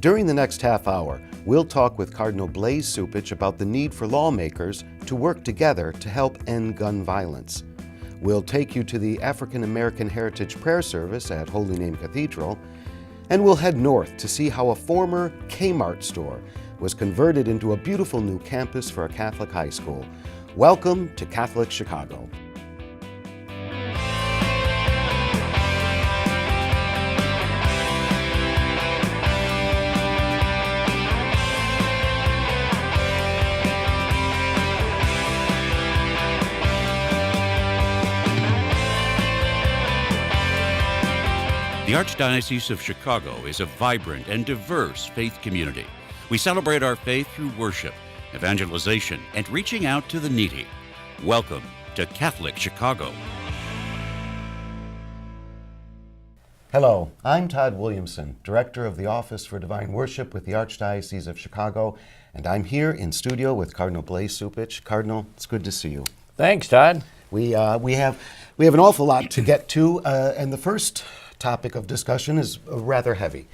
During the next half hour, we'll talk with Cardinal Blase Cupich about the need for lawmakers to work together to help end gun violence. We'll take you to the African American Heritage Prayer Service at Holy Name Cathedral, and we'll head north to see how a former Kmart store was converted into a beautiful new campus for a Catholic high school. Welcome to Catholic Chicago. The Archdiocese of Chicago is a vibrant and diverse faith community. We celebrate our faith through worship, evangelization, and reaching out to the needy. Welcome to Catholic Chicago. Hello, I'm Todd Williamson, Director of the Office for Divine Worship with the Archdiocese of Chicago, and I'm here in studio with Cardinal Blase Cupich. Cardinal, it's good to see you. Thanks, Todd. We have an awful lot to get to, and the first topic of discussion is rather heavy.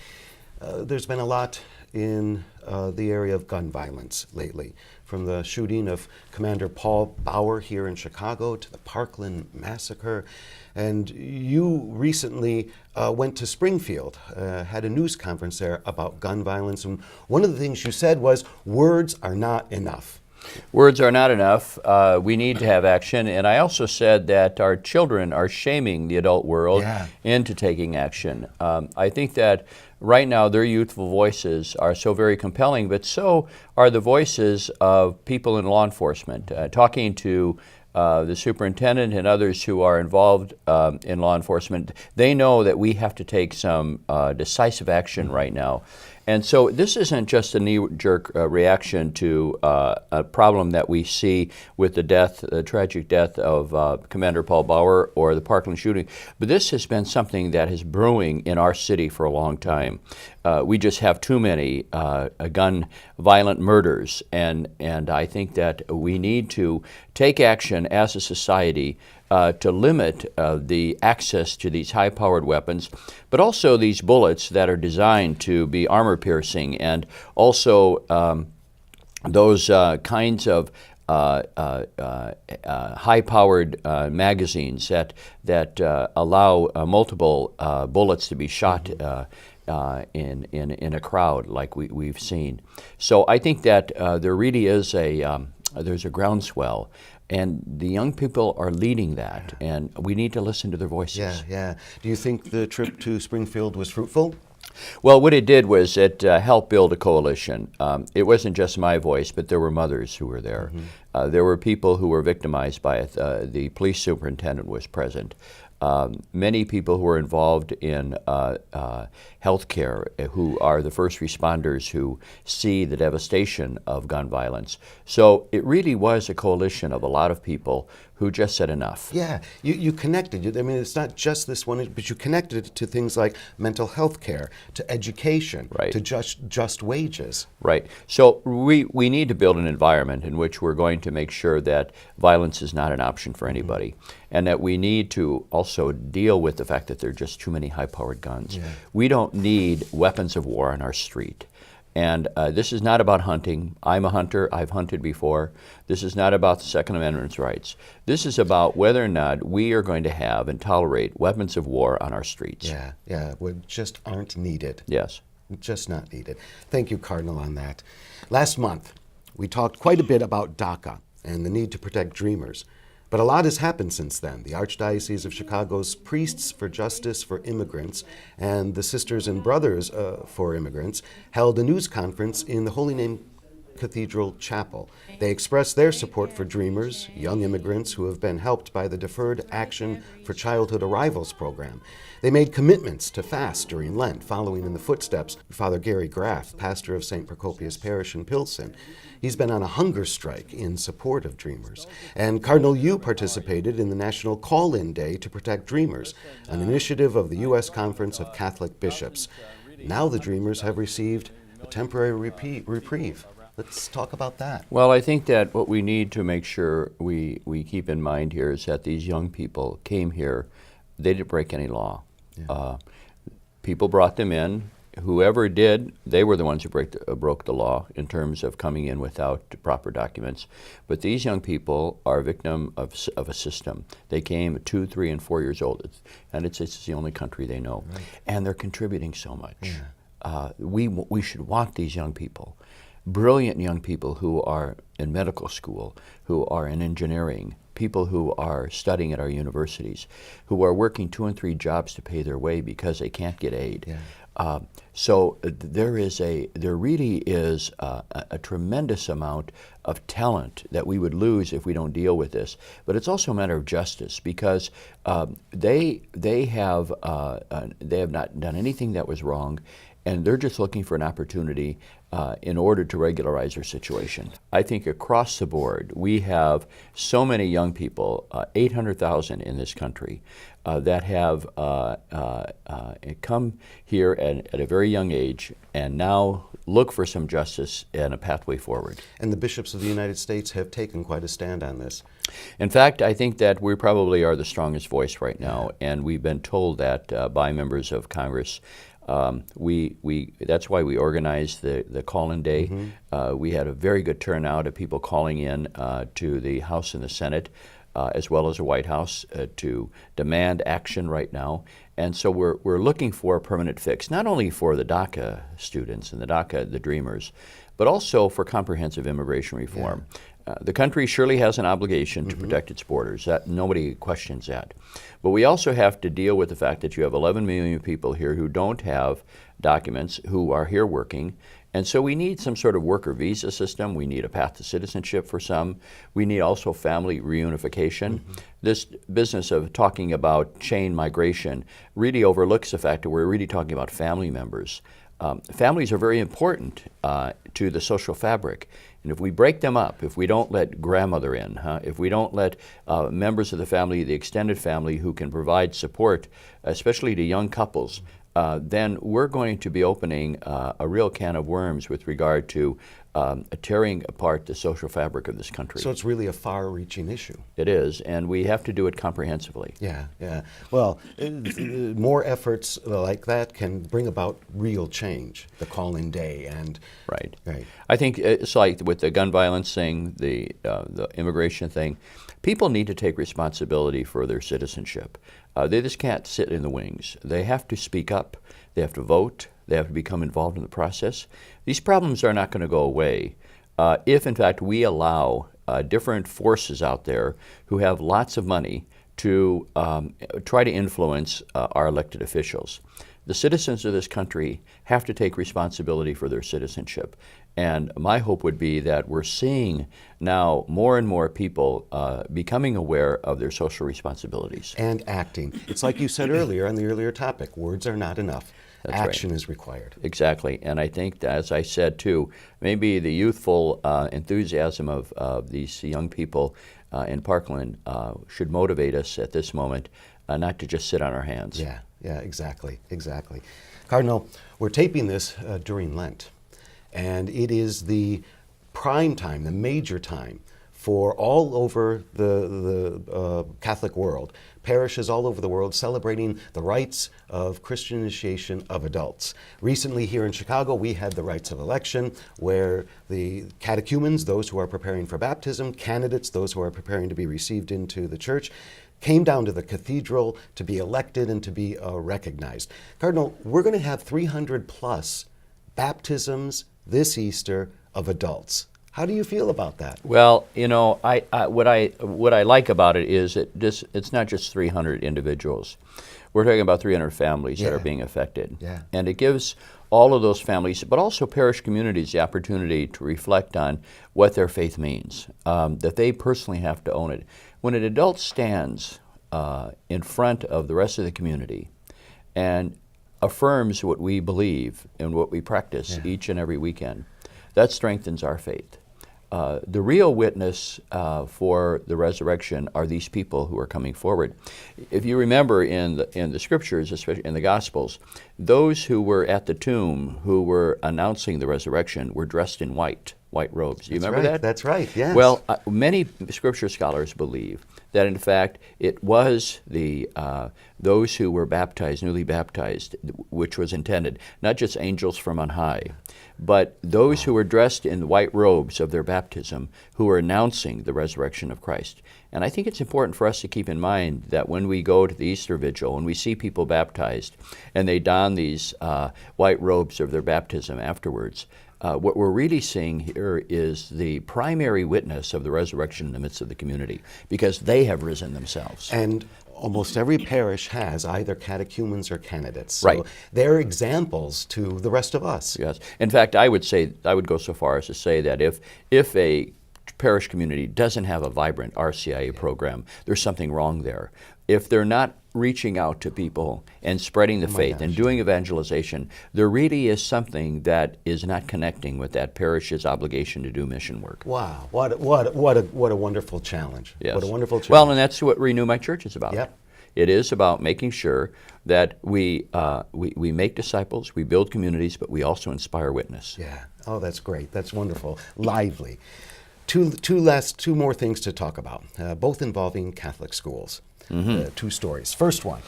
There's been a lot in the area of gun violence lately, from the shooting of Commander Paul Bauer here in Chicago to the Parkland massacre. And you recently went to Springfield, had a news conference there about gun violence. And one of the things you said was, words are not enough. Words are not enough. We need to have action. And I also said that our children are shaming the adult world into taking action. I think that right now their youthful voices are so very compelling, but so are the voices of people in law enforcement. Talking to the superintendent and others who are involved in law enforcement, they know that we have to take some decisive action right now. And so this isn't just a knee-jerk reaction to a problem that we see with the tragic death of Commander Paul Bauer or the Parkland shooting, but this has been something that is brewing in our city for a long time. We just have too many gun violent murders, and I think that we need to take action as a society to limit the access to these high-powered weapons, but also these bullets that are designed to be armor-piercing, and also those kinds of high-powered magazines that allow multiple bullets to be shot in a crowd like we've seen. So I think that there really is there's a groundswell. And the young people are leading that, and we need to listen to their voices. Yeah. Do you think the trip to Springfield was fruitful? Well, what it did was it helped build a coalition. It wasn't just my voice, but there were mothers who were there. Mm-hmm. There were people who were victimized by it. The police superintendent was present. Many people who are involved in healthcare, who are the first responders who see the devastation of gun violence. So it really was a coalition of a lot of people who just said enough. Yeah, you connected. I mean, it's not just this one, but you connected it to things like mental health care, to education, right, to just wages. Right. So we need to build an environment in which we're going to make sure that violence is not an option for anybody, and that we need to also deal with the fact that there are just too many high-powered guns. Yeah. We don't need weapons of war on our street. And this is not about hunting. I'm a hunter. I've hunted before. This is not about the Second Amendment's rights. This is about whether or not we are going to have and tolerate weapons of war on our streets. Yeah, we just aren't needed. Yes. Just not needed. Thank you, Cardinal, on that. Last month, we talked quite a bit about DACA and the need to protect dreamers. But a lot has happened since then. The Archdiocese of Chicago's Priests for Justice for Immigrants and the Sisters and Brothers for Immigrants held a news conference in the Holy Name Cathedral Chapel. They expressed their support for dreamers, young immigrants who have been helped by the Deferred Action for Childhood Arrivals program. They made commitments to fast during Lent, following in the footsteps of Father Gary Graff, pastor of St. Procopius Parish in Pilsen. He's been on a hunger strike in support of dreamers. And Cardinal, you participated in the National Call-In Day to Protect Dreamers, an initiative of the U.S. Conference of Catholic Bishops. Now the dreamers have received a temporary reprieve. Let's talk about that. Well, I think that what we need to make sure we keep in mind here is that these young people came here, they didn't break any law. Yeah. People brought them in whoever did, they were the ones who broke the law in terms of coming in without proper documents. But these young people are a victim of a system. They came at 2, 3, and 4 years old, and it's the only country they know. Right. And they're contributing so much. Yeah. We should want these young people, brilliant young people who are in medical school, who are in engineering, people who are studying at our universities, who are working 2 and 3 jobs to pay their way because they can't get aid. Yeah. There really is a tremendous amount of talent that we would lose if we don't deal with this. But it's also a matter of justice, because they have not done anything that was wrong, and they're just looking for an opportunity in order to regularize their situation. I think across the board, we have so many young people, 800,000 in this country, that have come here at a very young age and now look for some justice and a pathway forward. And the bishops of the United States have taken quite a stand on this. In fact, I think that we probably are the strongest voice right now, and we've been told that by members of Congress. That's why we organized the call-in day. Mm-hmm. We had a very good turnout of people calling in to the House and the Senate, as well as the White House, to demand action right now. And so we're looking for a permanent fix, not only for the DACA students and the Dreamers, but also for comprehensive immigration reform. Yeah. The country surely has an obligation to protect its borders. That nobody questions that. But we also have to deal with the fact that you have 11 million people here who don't have documents, who are here working. And so we need some sort of worker visa system. We need a path to citizenship for some. We need also family reunification. Mm-hmm. This business of talking about chain migration really overlooks the fact that we're really talking about family members. Families are very important to the social fabric. And if we break them up, if we don't let grandmother in, if we don't let members of the family, the extended family who can provide support, especially to young couples, then we're going to be opening a real can of worms with regard to tearing apart the social fabric of this country. So it's really a far-reaching issue. It is, and we have to do it comprehensively. Yeah. Well, more efforts like that can bring about real change, the call-in day and... Right. I think it's like with the gun violence thing, the immigration thing, people need to take responsibility for their citizenship. They just can't sit in the wings. They have to speak up. They have to vote. They have to become involved in the process. These problems are not going to go away if, in fact, we allow different forces out there who have lots of money to try to influence our elected officials. The citizens of this country have to take responsibility for their citizenship. And my hope would be that we're seeing now more and more people becoming aware of their social responsibilities. And acting. It's like you said earlier on the earlier topic, words are not enough. That's Action right. is required. Exactly. And I think, that, as I said too, maybe the youthful enthusiasm of these young people in Parkland should motivate us at this moment not to just sit on our hands. Yeah, exactly. Cardinal, we're taping this during Lent, and it is the prime time, the major time for all over the Catholic world, parishes all over the world celebrating the rites of Christian initiation of adults. Recently here in Chicago, we had the rites of election, where the catechumens, those who are preparing for baptism, candidates, those who are preparing to be received into the church, came down to the cathedral to be elected and to be recognized. Cardinal, we're going to have 300 plus baptisms this Easter of adults. How do you feel about that? Well, you know, what I like about it is it's not just 300 individuals. We're talking about 300 families that are being affected. Yeah. And it gives all of those families, but also parish communities, the opportunity to reflect on what their faith means, that they personally have to own it. When an adult stands in front of the rest of the community and affirms what we believe and what we practice each and every weekend, that strengthens our faith. The real witness for the resurrection are these people who are coming forward. If you remember in the scriptures, especially in the Gospels, those who were at the tomb, who were announcing the resurrection, were dressed in white robes. Do you remember that? That's right, yes. Well, many scripture scholars believe that in fact it was the those who were baptized, newly baptized, which was intended, not just angels from on high, but those who were dressed in the white robes of their baptism, who were announcing the resurrection of Christ. And I think it's important for us to keep in mind that when we go to the Easter Vigil and we see people baptized and they don these white robes of their baptism afterwards, what we're really seeing here is the primary witness of the resurrection in the midst of the community, because they have risen themselves. And almost every parish has either catechumens or candidates. So Right. they're examples to the rest of us. Yes. In fact, I would go so far as to say that if a parish community doesn't have a vibrant RCIA program, there's something wrong there. If they're not reaching out to people and spreading the faith and doing evangelization, there really is something that is not connecting with that parish's obligation to do mission work. Wow, what a wonderful challenge. Yes. What a wonderful challenge. Well, and that's what Renew My Church is about. Yep. It is about making sure that we make disciples, we build communities, but we also inspire witness. Yeah. Oh, that's great. That's wonderful. Lively. Two more things to talk about, both involving Catholic schools. Two stories. First one,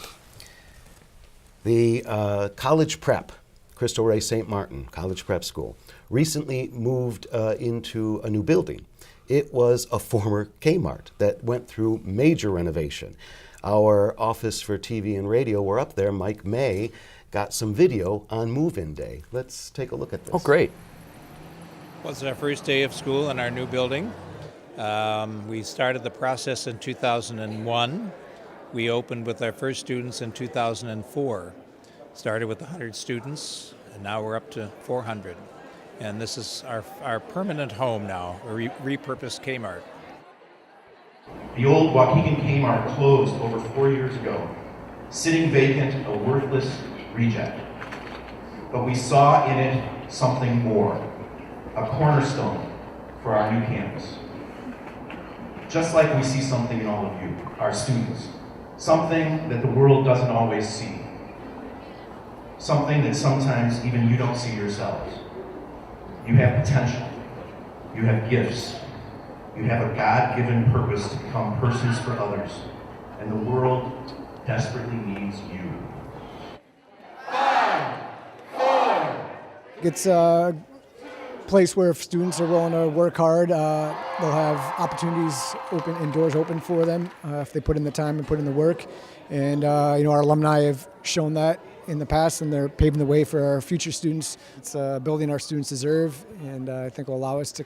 the college prep, Cristo Rey St. Martin College Prep School, recently moved into a new building. It was a former Kmart that went through major renovation. Our office for TV and radio were up there. Mike May got some video on move-in day. Let's take a look at this. Oh, great. Well, it's our first day of school in our new building. We started the process in 2001. We opened with our first students in 2004. Started with 100 students, and now we're up to 400. And this is our permanent home now, a repurposed Kmart. The old Waukegan Kmart closed over 4 years ago, sitting vacant, a worthless reject. But we saw in it something more, a cornerstone for our new campus. Just like we see something in all of you, our students, something that the world doesn't always see, something that sometimes even you don't see yourselves. You have potential, you have gifts, you have a God-given purpose to become persons for others, and the world desperately needs you. It's a place where if students are willing to work hard, they'll have opportunities open and doors open for them if they put in the time and put in the work. And our alumni have shown that in the past, and they're paving the way for our future students. It's a building our students deserve, and I think will allow us to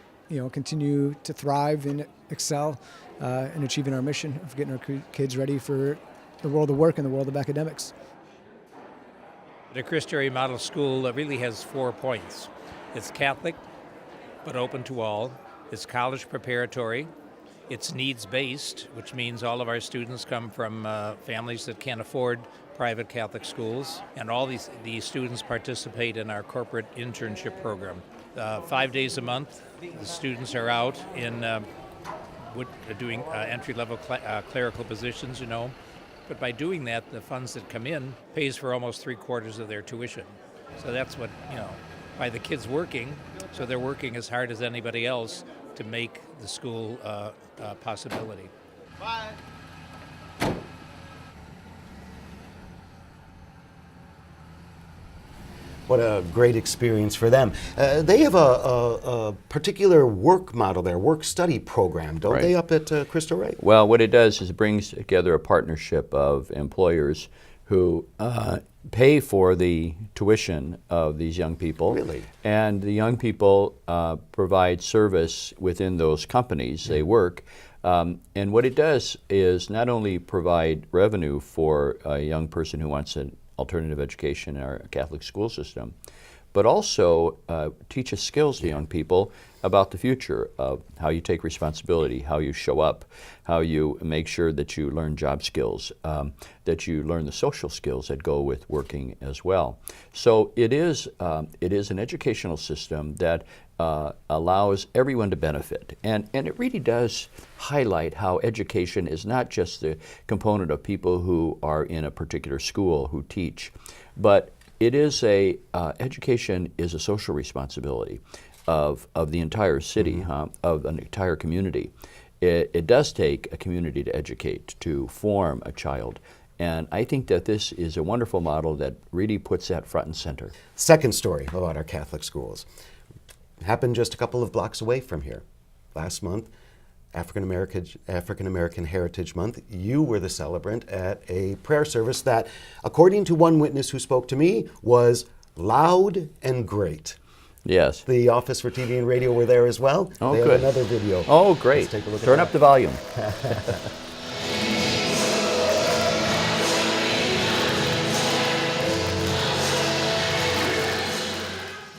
continue to thrive and excel in achieving our mission of getting our kids ready for the world of work and the world of academics. The Cristo Rey Model School really has 4 points. It's Catholic, but open to all. It's college preparatory. It's needs-based, which means all of our students come from families that can't afford private Catholic schools. And all these students participate in our corporate internship program. 5 days a month, the students are out in doing entry-level clerical positions, But by doing that, the funds that come in pays for almost 3/4 of their tuition. So that's what, by the kids working, so they're working as hard as anybody else to make the school a possibility. Bye. What a great experience for them. They have a particular work model there, work-study program, don't they, up at Cristo Rey? Well, what it does is it brings together a partnership of employers who pay for the tuition of these young people. Really? And the young people provide service within those companies they work. And what it does is not only provide revenue for a young person who wants an alternative education in our Catholic school system, but also teaches skills to young people about the future of how you take responsibility, how you show up, how you make sure that you learn job skills, that you learn the social skills that go with working as well. So it is an educational system that allows everyone to benefit. And it really does highlight how education is not just the component of people who are in a particular school who teach, but it is education is a social responsibility of the entire city, of an entire community. it does take a community to educate, to form a child. And I think that this is a wonderful model that really puts that front and center. Second story about our Catholic schools happened just a couple of blocks away from here. Last month, African American Heritage Month, you were the celebrant at a prayer service that, according to one witness who spoke to me, was loud and great. Yes. The Office for TV and Radio were there as well. Oh, they good. have another video. Oh, great. Let's take a look Turn at up the volume.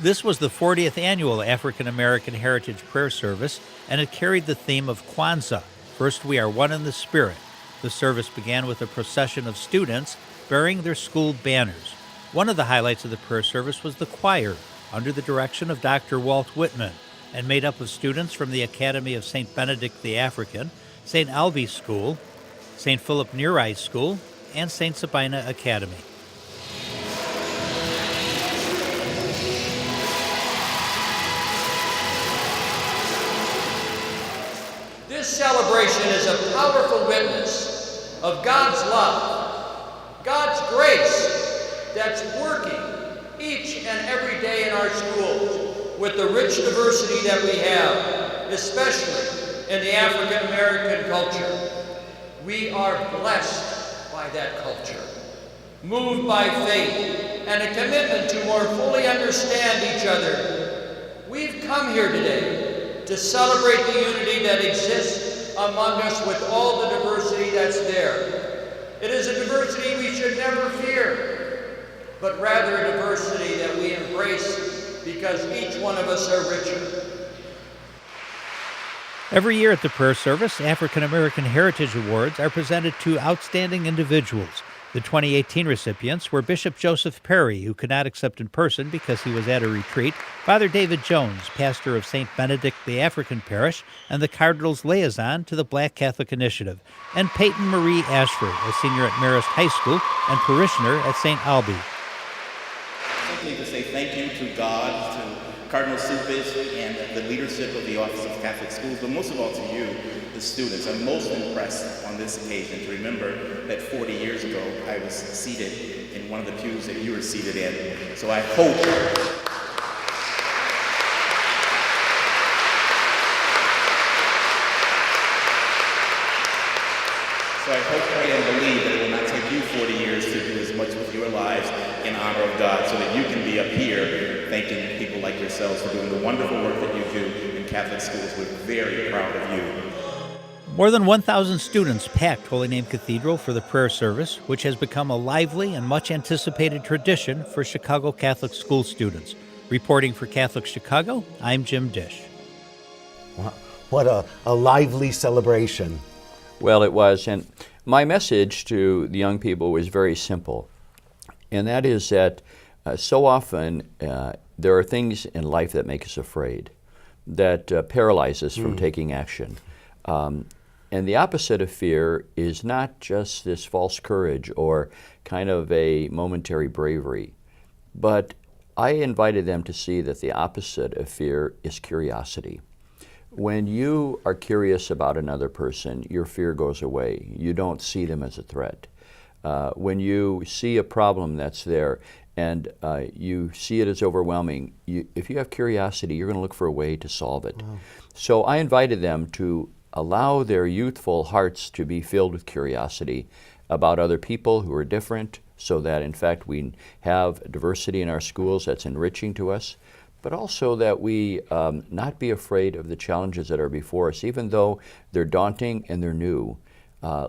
This was the 40th annual African American Heritage Prayer Service, and it carried the theme of Kwanzaa, First We Are One in the Spirit. The service began with a procession of students bearing their school banners. One of the highlights of the prayer service was the choir, under the direction of Dr. Walt Whitman, and made up of students from the Academy of St. Benedict the African, St. Albie School, St. Philip Neri School, and St. Sabina Academy. This celebration is a powerful witness of God's love, God's grace that's working each and every day in our schools with the rich diversity that we have, especially in the African American culture. We are blessed by that culture, moved by faith and a commitment to more fully understand each other. We've come here today to celebrate the unity that exists among us with all the diversity that's there. It is a diversity we should never fear, but rather a diversity that we embrace because each one of us are richer. Every year at the prayer service, African American Heritage Awards are presented to outstanding individuals. The 2018 recipients were Bishop Joseph Perry, who could not accept in person because he was at a retreat, Father David Jones, pastor of St. Benedict the African Parish and the Cardinal's liaison to the Black Catholic Initiative, and Peyton Marie Ashford, a senior at Marist High School and parishioner at St. Albie. Simply to say thank you to God, to Cardinal Supis, and the leadership of the Office of Catholic Schools, but most of all to you, the students. I'm most impressed on this occasion to remember that 40 years ago I was seated in one of the pews that you were seated in. So I hope pray, and believe that it will not take you 40 years to do as much with your lives in honor of God, so that you can be up here thanking people like yourselves for doing the wonderful work that you do in Catholic schools. We're very proud of you. More than 1,000 students packed Holy Name Cathedral for the prayer service, which has become a lively and much anticipated tradition for Chicago Catholic school students. Reporting for Catholic Chicago, I'm Jim Dish. What a lively celebration. Well, it was, and my message to the young people was very simple, and that is that so often there are things in life that make us afraid, that paralyze us from taking action. And the opposite of fear is not just this false courage or kind of a momentary bravery, but I invited them to see that the opposite of fear is curiosity. When you are curious about another person, your fear goes away. You don't see them as a threat. When you see a problem that's there and you see it as overwhelming, if you have curiosity, you're going to look for a way to solve it. Wow. So I invited them to allow their youthful hearts to be filled with curiosity about other people who are different, so that in fact we have diversity in our schools that's enriching to us, but also that we not be afraid of the challenges that are before us, even though they're daunting and they're new.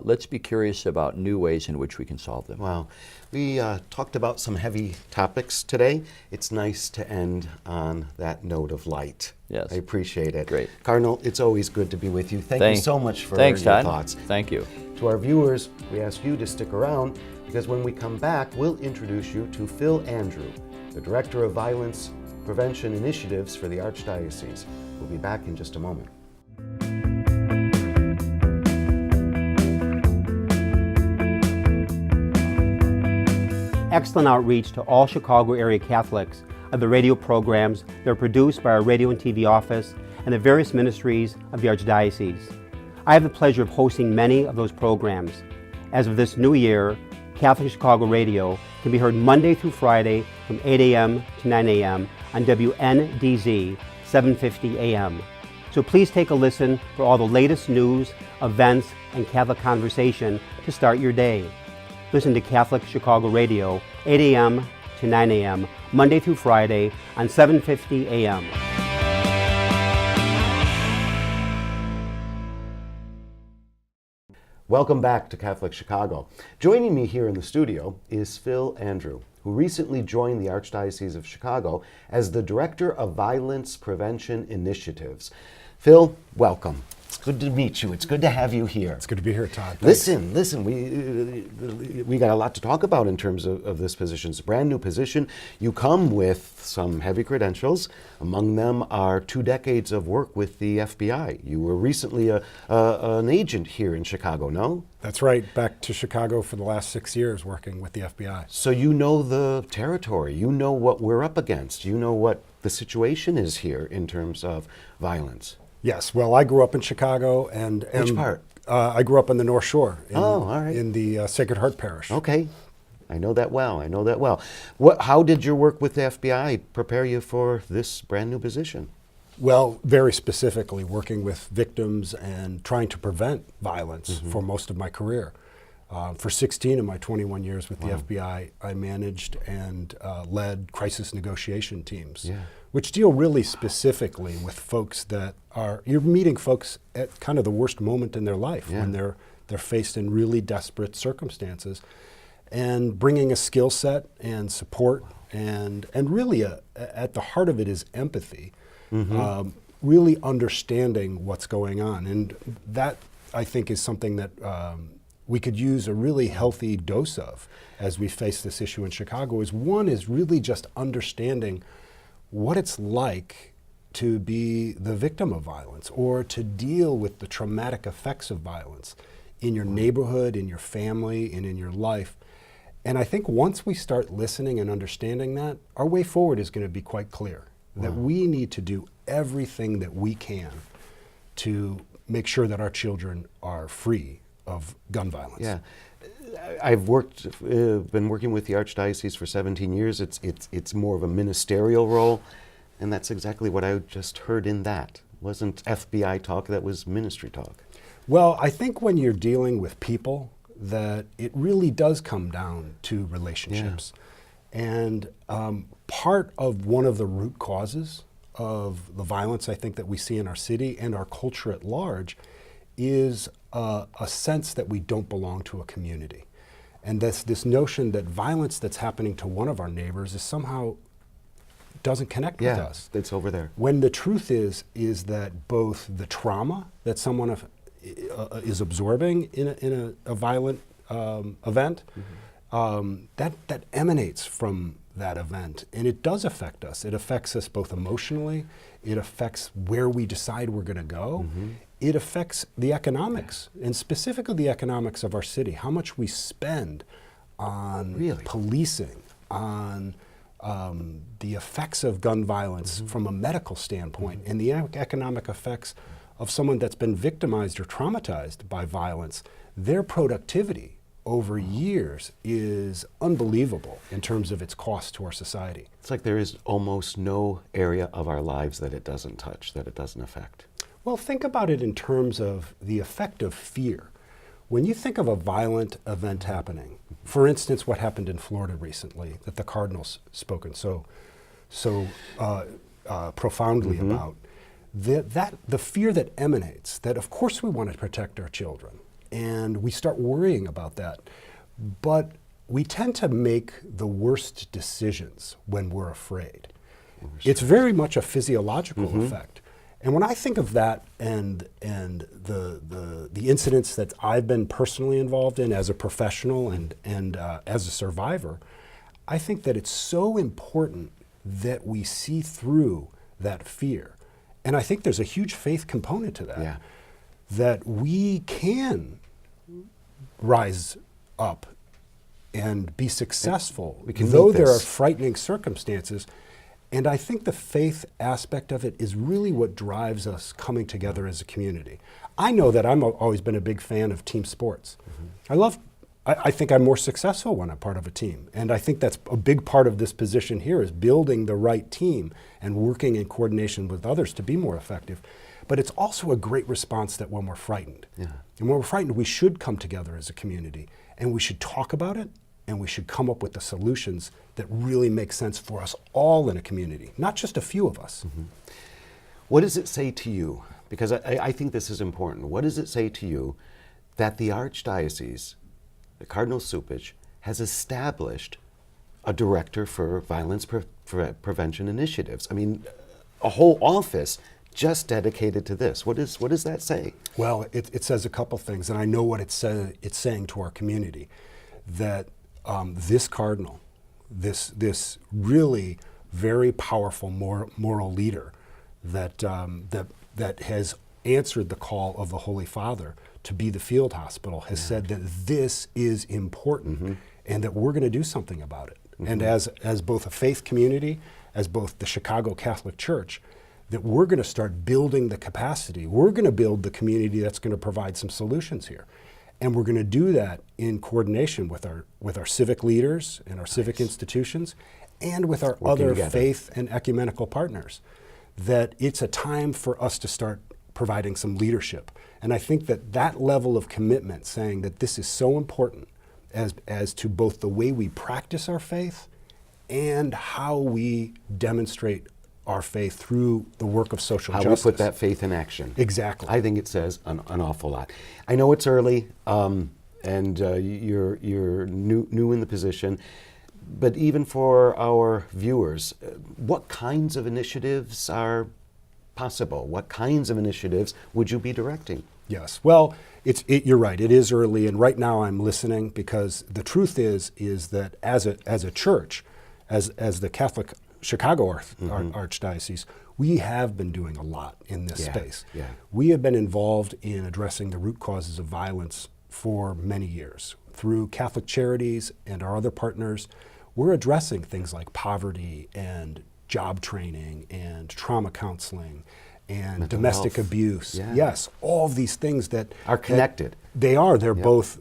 Let's be curious about new ways in which we can solve them. Wow. We talked about some heavy topics today. It's nice to end on that note of light. Yes. I appreciate it. Great. Cardinal, it's always good to be with you. Thank you so much for Thanks, your Todd. thoughts. Thank you. To our viewers, we ask you to stick around because when we come back, we'll introduce you to Phil Andrew, the Director of Violence Prevention Initiatives for the Archdiocese. We'll be back in just a moment. Excellent outreach to all Chicago area Catholics of the radio programs that are produced by our radio and TV office and the various ministries of the Archdiocese. I have the pleasure of hosting many of those programs. As of this new year, Catholic Chicago Radio can be heard Monday through Friday from 8 a.m. to 9 a.m. on WNDZ 750 a.m. So please take a listen for all the latest news, events, and Catholic conversation to start your day. Listen to Catholic Chicago Radio, 8 a.m. to 9 a.m., Monday through Friday on 750 a.m. Welcome back to Catholic Chicago. Joining me here in the studio is Phil Andrew, who recently joined the Archdiocese of Chicago as the Director of Violence Prevention Initiatives. Phil, welcome. It's good to meet you. It's good to have you here. It's good to be here, Todd. Thanks. Listen, we got a lot to talk about in terms of this position. It's a brand new position. You come with some heavy credentials. Among them are 2 decades of work with the FBI. You were recently an agent here in Chicago, no? That's right. Back to Chicago for the last 6 years working with the FBI. So you know the territory. You know what we're up against. You know what the situation is here in terms of violence. Yes. Well, I grew up in Chicago and Which part? I grew up on the North Shore. All right. In the Sacred Heart Parish. Okay. I know that well. How did your work with the FBI prepare you for this brand new position? Well, very specifically working with victims and trying to prevent violence for most of my career. For 16 of my 21 years with the FBI, I managed and led crisis negotiation teams, which deal really specifically with folks that you're meeting folks at kind of the worst moment in their life when they're faced in really desperate circumstances, and bringing a skill set and support and really at the heart of it is empathy, really understanding what's going on. And that, I think, is something that we could use a really healthy dose of as we face this issue in Chicago. One is really just understanding what it's like to be the victim of violence or to deal with the traumatic effects of violence in your neighborhood, in your family, and in your life. And I think once we start listening and understanding that, our way forward is going to be quite clear, that we need to do everything that we can to make sure that our children are free of gun violence. Yeah. I've been working with the Archdiocese for 17 years. It's more of a ministerial role, and that's exactly what I just heard in that. It wasn't FBI talk, that was ministry talk. Well, I think when you're dealing with people, that it really does come down to relationships. And part of one of the root causes of the violence I think that we see in our city and our culture at large is a sense that we don't belong to a community. And this notion that violence that's happening to one of our neighbors is somehow doesn't connect with us. It's over there. When the truth is that both the trauma that someone is absorbing in a violent event, that emanates from that event. And it does affect us. It affects us both emotionally, it affects where we decide we're going to go, it affects the economics, and specifically the economics of our city, how much we spend on policing, on the effects of gun violence from a medical standpoint, and the economic effects of someone that's been victimized or traumatized by violence. Their productivity over years is unbelievable in terms of its cost to our society. It's like there is almost no area of our lives that it doesn't touch, that it doesn't affect. Well, think about it in terms of the effect of fear. When you think of a violent event happening, for instance, what happened in Florida recently that the Cardinals spoken so profoundly about, the fear that emanates, that of course we want to protect our children, and we start worrying about that, but we tend to make the worst decisions when we're afraid. It's very much a physiological effect. And when I think of that and the incidents that I've been personally involved in as a professional and as a survivor, I think that it's so important that we see through that fear. And I think there's a huge faith component to that, that we can rise up and be successful, we can though meet there this. are frightening circumstances. And I think the faith aspect of it is really what drives us coming together as a community. I know that I've always been a big fan of team sports. I think I'm more successful when I'm part of a team. And I think that's a big part of this position here is building the right team and working in coordination with others to be more effective. But it's also a great response that when we're frightened. And when we're frightened, we should come together as a community and we should talk about it and we should come up with the solutions that really make sense for us all in a community, not just a few of us. What does it say to you? Because I think this is important. What does it say to you that the Archdiocese, the Cardinal Cupich, has established a director for violence prevention initiatives? I mean, a whole office just dedicated to this. What does that say? Well, it says a couple things, and I know what it's saying to our community, that this cardinal, this really very powerful moral leader that has answered the call of the Holy Father to be the field hospital, has said that this is important and that we're going to do something about it. And as both a faith community, as both the Chicago Catholic Church, that we're going to start building the capacity. We're going to build the community that's going to provide some solutions here. And we're going to do that in coordination with our civic leaders and our civic institutions and with our other faith and ecumenical partners. That it's a time for us to start providing some leadership. And I think that level of commitment, saying that this is so important as to both the way we practice our faith and how we demonstrate our faith through the work of social justice. How we put that faith in action. Exactly. I think it says an awful lot. I know it's early, and you're new in the position, but even for our viewers, what kinds of initiatives are possible? What kinds of initiatives would you be directing? Yes. Well, you're right. It is early, and right now I'm listening because the truth is that as a church, as the Catholic Chicago Archdiocese, we have been doing a lot in this space. We have been involved in addressing the root causes of violence for many years. Through Catholic Charities and our other partners, we're addressing things like poverty and job training and trauma counseling and mental domestic health abuse. Yes, all of these things that are connected. They are. They're both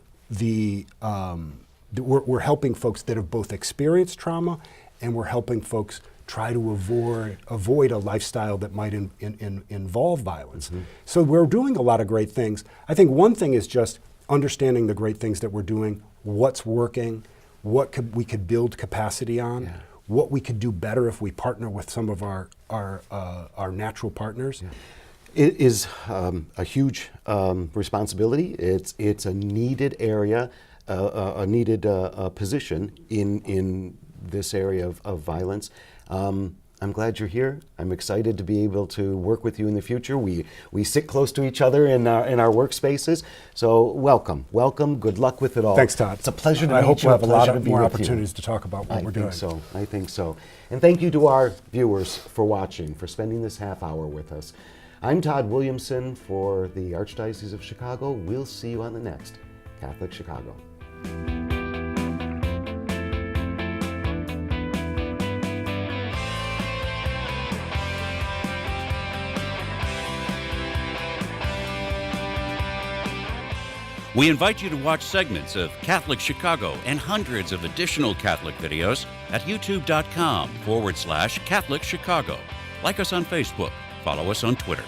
we're helping folks that have both experienced trauma, and we're helping folks try to avoid a lifestyle that might involve violence. So we're doing a lot of great things. I think one thing is just understanding the great things that we're doing, what's working, what we could build capacity on, what we could do better if we partner with some of our natural partners. It is a huge responsibility. It's a needed area, a needed position in this area of violence. I'm glad you're here. I'm excited to be able to work with you in the future. We sit close to each other in our workspaces. So welcome. Good luck with it all. Thanks, Todd. It's a pleasure to meet you. I hope we'll have a lot of more opportunities to talk about what we're doing. I think so. And thank you to our viewers for watching, for spending this half hour with us. I'm Todd Williamson for the Archdiocese of Chicago. We'll see you on the next Catholic Chicago. We invite you to watch segments of Catholic Chicago and hundreds of additional Catholic videos at youtube.com/Catholic Chicago. Like us on Facebook. Follow us on Twitter.